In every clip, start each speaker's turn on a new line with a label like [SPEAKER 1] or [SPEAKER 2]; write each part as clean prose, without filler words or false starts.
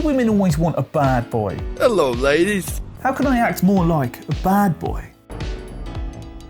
[SPEAKER 1] do women always want a bad boy?
[SPEAKER 2] Hello, ladies.
[SPEAKER 1] How can I act more like a bad boy?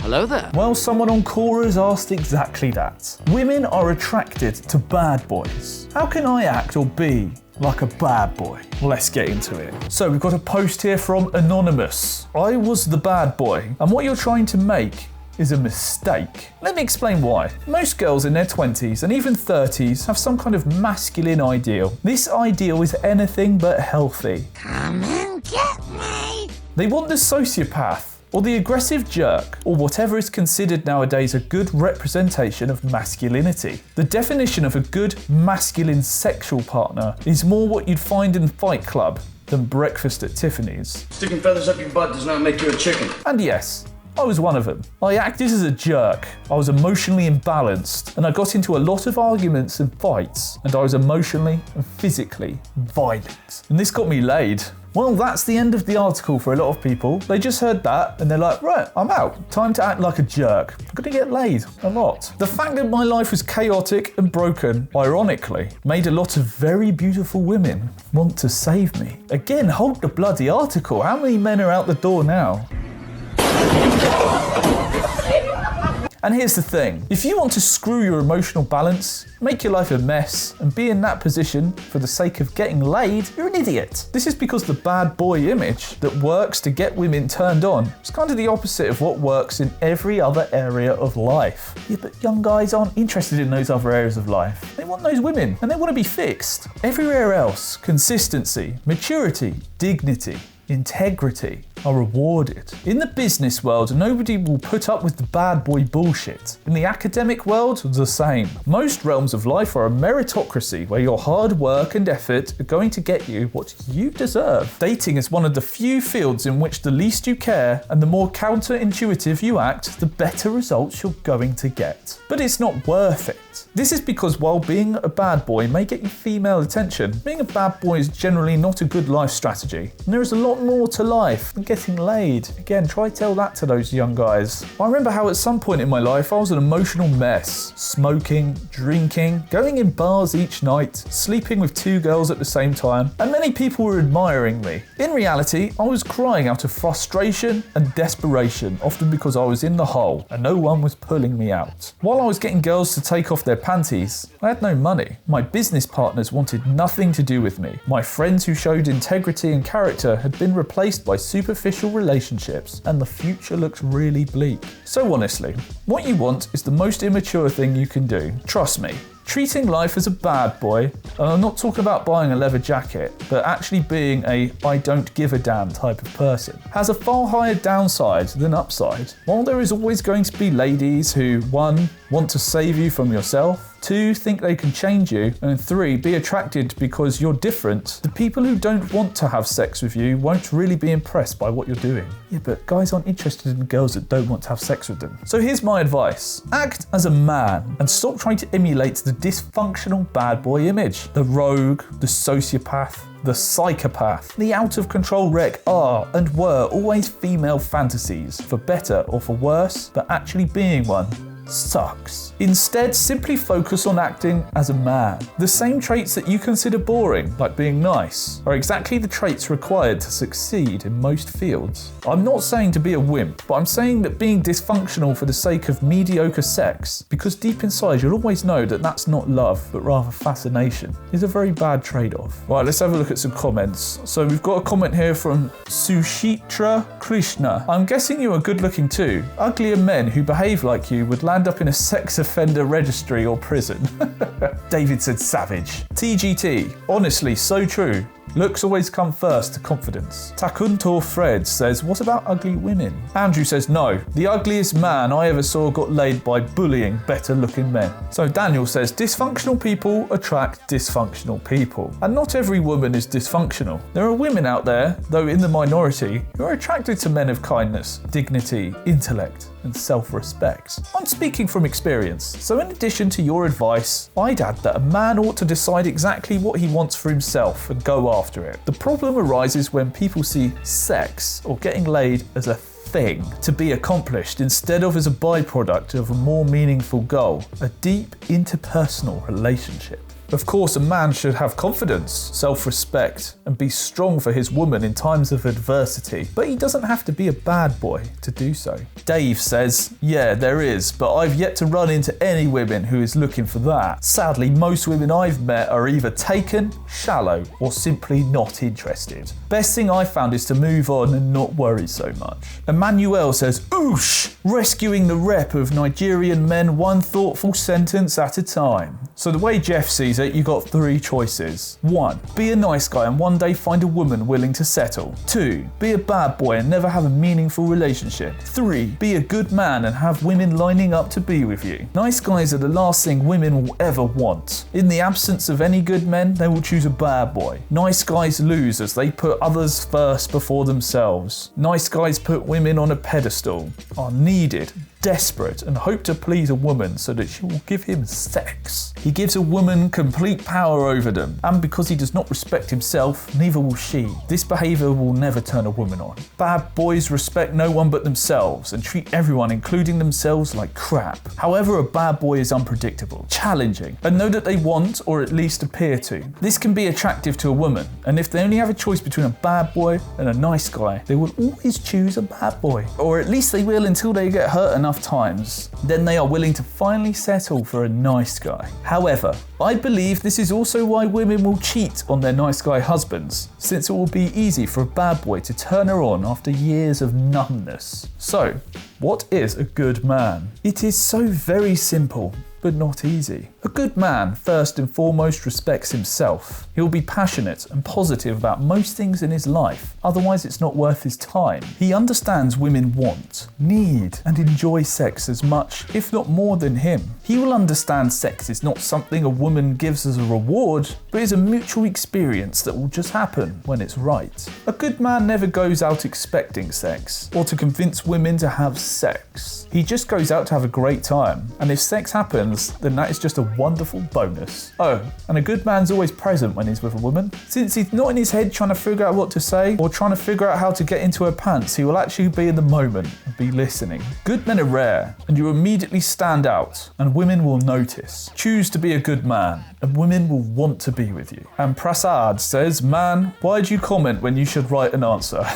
[SPEAKER 3] Hello there.
[SPEAKER 1] Well, someone on Quora has asked exactly that. Women are attracted to bad boys. How can I act or be like a bad boy? Let's get into it. So we've got a post here from Anonymous. I was the bad boy, and what you're trying to make is a mistake. Let me explain why. Most girls in their 20s and even 30s have some kind of masculine ideal. This ideal is anything but healthy.
[SPEAKER 4] Come and get me.
[SPEAKER 1] They want the sociopath, or the aggressive jerk, or whatever is considered nowadays a good representation of masculinity. The definition of a good masculine sexual partner is more what you'd find in Fight Club than breakfast at Tiffany's.
[SPEAKER 5] Sticking feathers up your butt does not make you a chicken.
[SPEAKER 1] And yes, I was one of them. I acted as a jerk, I was emotionally imbalanced, and I got into a lot of arguments and fights, and I was emotionally and physically violent. And this got me laid. Well, that's the end of the article for a lot of people. They just heard that and they're like, right, I'm out. Time to act like a jerk. I'm gonna get laid a lot. The fact that my life was chaotic and broken, ironically, made a lot of very beautiful women want to save me. Again, hold the bloody article. How many men are out the door now? And here's the thing, if you want to screw your emotional balance, make your life a mess, and be in that position for the sake of getting laid, you're an idiot. This is because the bad boy image that works to get women turned on is kind of the opposite of what works in every other area of life. Yeah, but young guys aren't interested in those other areas of life. They want those women, and they want to be fixed. Everywhere else, consistency, maturity, dignity, integrity are rewarded. In the business world, nobody will put up with the bad boy bullshit. In the academic world, the same. Most realms of life are a meritocracy where your hard work and effort are going to get you what you deserve. Dating is one of the few fields in which the least you care and the more counterintuitive you act, the better results you're going to get. But it's not worth it. This is because while being a bad boy may get you female attention, being a bad boy is generally not a good life strategy. And there is a lot more to life than getting laid. Again, try tell that to those young guys. I remember how at some point in my life I was an emotional mess. Smoking, drinking, going in bars each night, sleeping with 2 girls at the same time, and many people were admiring me. In reality, I was crying out of frustration and desperation, often because I was in the hole and no one was pulling me out. While I was getting girls to take off their panties, I had no money. My business partners wanted nothing to do with me. My friends who showed integrity and character had been replaced by superficial relationships, and the future looked really bleak. So honestly, what you want is the most immature thing you can do. Trust me. Treating life as a bad boy, and I'm not talking about buying a leather jacket, but actually being a I don't give a damn type of person, has a far higher downside than upside. While there is always going to be ladies who, 1, want to save you from yourself, 2, think they can change you, and 3, be attracted because you're different, the people who don't want to have sex with you won't really be impressed by what you're doing. Yeah, but guys aren't interested in girls that don't want to have sex with them. So here's my advice. Act as a man and stop trying to emulate the dysfunctional bad boy image. The rogue, the sociopath, the psychopath, the out-of-control wreck are and were always female fantasies, for better or for worse, but actually being one sucks. Instead, simply focus on acting as a man. The same traits that you consider boring, like being nice, are exactly the traits required to succeed in most fields. I'm not saying to be a wimp, but I'm saying that being dysfunctional for the sake of mediocre sex, because deep inside you'll always know that that's not love, but rather fascination, is a very bad trade-off. Right, let's have a look at some comments. So we've got a comment here from Sushitra Krishna. I'm guessing you are good looking too. Uglier men who behave like you would land up in a sex offender registry or prison. David said savage. TGT, honestly, so true. Looks always come first to confidence. Takuntor Fred says, what about ugly women? Andrew says, no. The ugliest man I ever saw got laid by bullying better looking men. So Daniel says, dysfunctional people attract dysfunctional people. And not every woman is dysfunctional. There are women out there, though in the minority, who are attracted to men of kindness, dignity, intellect, and self-respect. I'm speaking from experience, so in addition to your advice, I'd add that a man ought to decide exactly what he wants for himself and go after it. The problem arises when people see sex or getting laid as a thing to be accomplished instead of as a byproduct of a more meaningful goal, a deep interpersonal relationship. Of course, a man should have confidence, self-respect, and be strong for his woman in times of adversity, but he doesn't have to be a bad boy to do so. Dave says, yeah, there is, but I've yet to run into any women who is looking for that. Sadly, most women I've met are either taken, shallow, or simply not interested. Best thing I found is to move on and not worry so much. Emmanuel says, oosh, rescuing the rep of Nigerian men one thoughtful sentence at a time. So the way Jeff sees it, you got 3 choices. 1, be a nice guy and one day find a woman willing to settle. 2, be a bad boy and never have a meaningful relationship. 3, be a good man and have women lining up to be with you. Nice guys are the last thing women will ever want. In the absence of any good men, they will choose a bad boy. Nice guys lose as they put others first before themselves. Nice guys put women on a pedestal, are needed, desperate, and hope to please a woman so that she will give him sex. He gives a woman complete power over them, and because he does not respect himself, neither will she. This behaviour will never turn a woman on. Bad boys respect no one but themselves and treat everyone, including themselves, like crap. However, a bad boy is unpredictable, challenging, and know that they want, or at least appear to. This can be attractive to a woman, and if they only have a choice between a bad boy and a nice guy, they will always choose a bad boy. Or at least they will until they get hurt enough times. Then they are willing to finally settle for a nice guy. However, I believe this is also why women will cheat on their nice guy husbands, since it will be easy for a bad boy to turn her on after years of numbness. So, what is a good man? It is so very simple, but not easy. A good man, first and foremost, respects himself. He'll be passionate and positive about most things in his life, otherwise it's not worth his time. He understands women want, need, and enjoy sex as much, if not more than him. He will understand sex is not something a woman gives as a reward, but is a mutual experience that will just happen when it's right. A good man never goes out expecting sex, or to convince women to have sex. He just goes out to have a great time, and if sex happens, then that is just a wonderful bonus. Oh, and a good man's always present when he's with a woman. Since he's not in his head trying to figure out what to say or trying to figure out how to get into her pants, he will actually be in the moment and be listening. Good men are rare, and you immediately stand out, and women will notice. Choose to be a good man, and women will want to be with you. And Prasad says, man, why'd you comment when you should write an answer?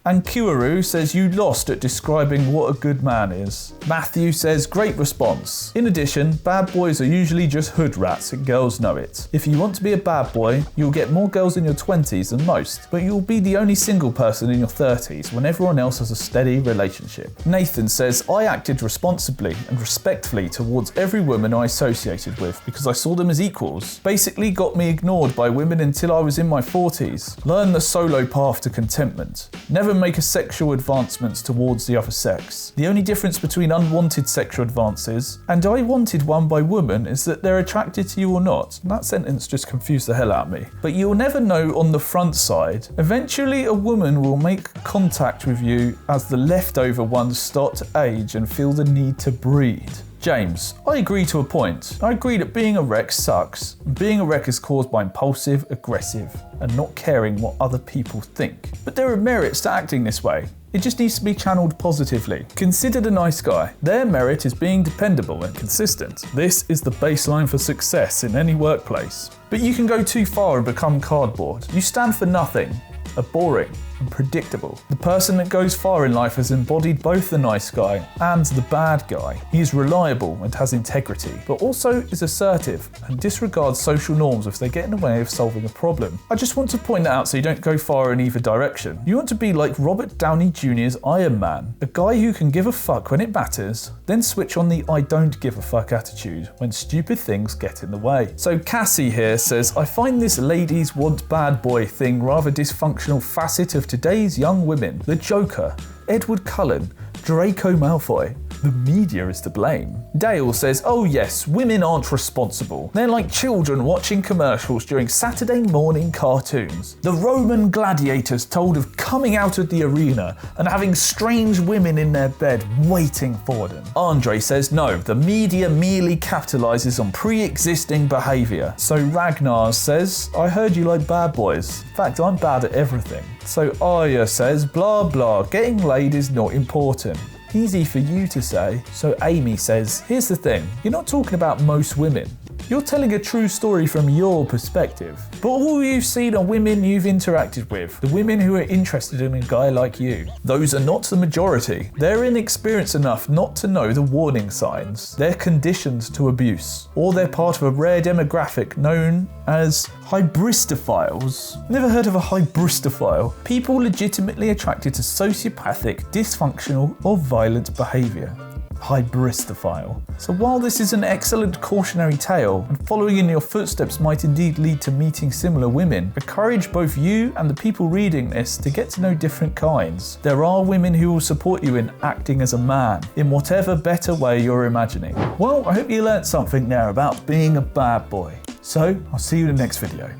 [SPEAKER 1] And Kiwaru says you lost at describing what a good man is. Matthew says great response. In addition, bad boys are usually just hood rats and girls know it. If you want to be a bad boy, you'll get more girls in your 20s than most, but you'll be the only single person in your 30s when everyone else has a steady relationship. Nathan says I acted responsibly and respectfully towards every woman I associated with because I saw them as equals. Basically got me ignored by women until I was in my 40s. Learn the solo path to contentment. Never make a sexual advancements towards the other sex. The only difference between unwanted sexual advances and I wanted one by women is that they're attracted to you or not. That sentence just confused the hell out of me. But you'll never know on the front side. Eventually a woman will make contact with you as the leftover ones start to age and feel the need to breed. James, I agree to a point. I agree that being a wreck sucks. Being a wreck is caused by impulsive, aggressive, and not caring what other people think. But there are merits to acting this way. It just needs to be channeled positively. Consider the nice guy. Their merit is being dependable and consistent. This is the baseline for success in any workplace. But you can go too far and become cardboard. You stand for nothing, are boring and predictable. The person that goes far in life has embodied both the nice guy and the bad guy. He is reliable and has integrity, but also is assertive and disregards social norms if they get in the way of solving a problem. I just want to point that out so you don't go far in either direction. You want to be like Robert Downey Jr.'s Iron Man, a guy who can give a fuck when it matters, then switch on the I don't give a fuck attitude when stupid things get in the way. So Cassie here says, I find this ladies want bad boy thing rather dysfunctional facet of today's young women. The Joker, Edward Cullen, Draco Malfoy. The media is to blame. Dale says, oh yes, women aren't responsible. They're like children watching commercials during Saturday morning cartoons. The Roman gladiators told of coming out of the arena and having strange women in their bed waiting for them. Andre says, no, the media merely capitalizes on pre-existing behavior. So Ragnar says, I heard you like bad boys. In fact, I'm bad at everything. So Arya says, blah blah, getting laid is not important. Easy for you to say. So Amy says, here's the thing, you're not talking about most women. You're telling a true story from your perspective. But all you've seen are women you've interacted with, the women who are interested in a guy like you. Those are not the majority. They're inexperienced enough not to know the warning signs. They're conditioned to abuse, or they're part of a rare demographic known as hybristophiles. Never heard of a hybristophile? People legitimately attracted to sociopathic, dysfunctional, or violent behaviour. Hybristophile. So while this is an excellent cautionary tale, and following in your footsteps might indeed lead to meeting similar women, encourage both you and the people reading this to get to know different kinds. There are women who will support you in acting as a man, in whatever better way you're imagining. Well, I hope you learnt something there about being a bad boy. So, I'll see you in the next video.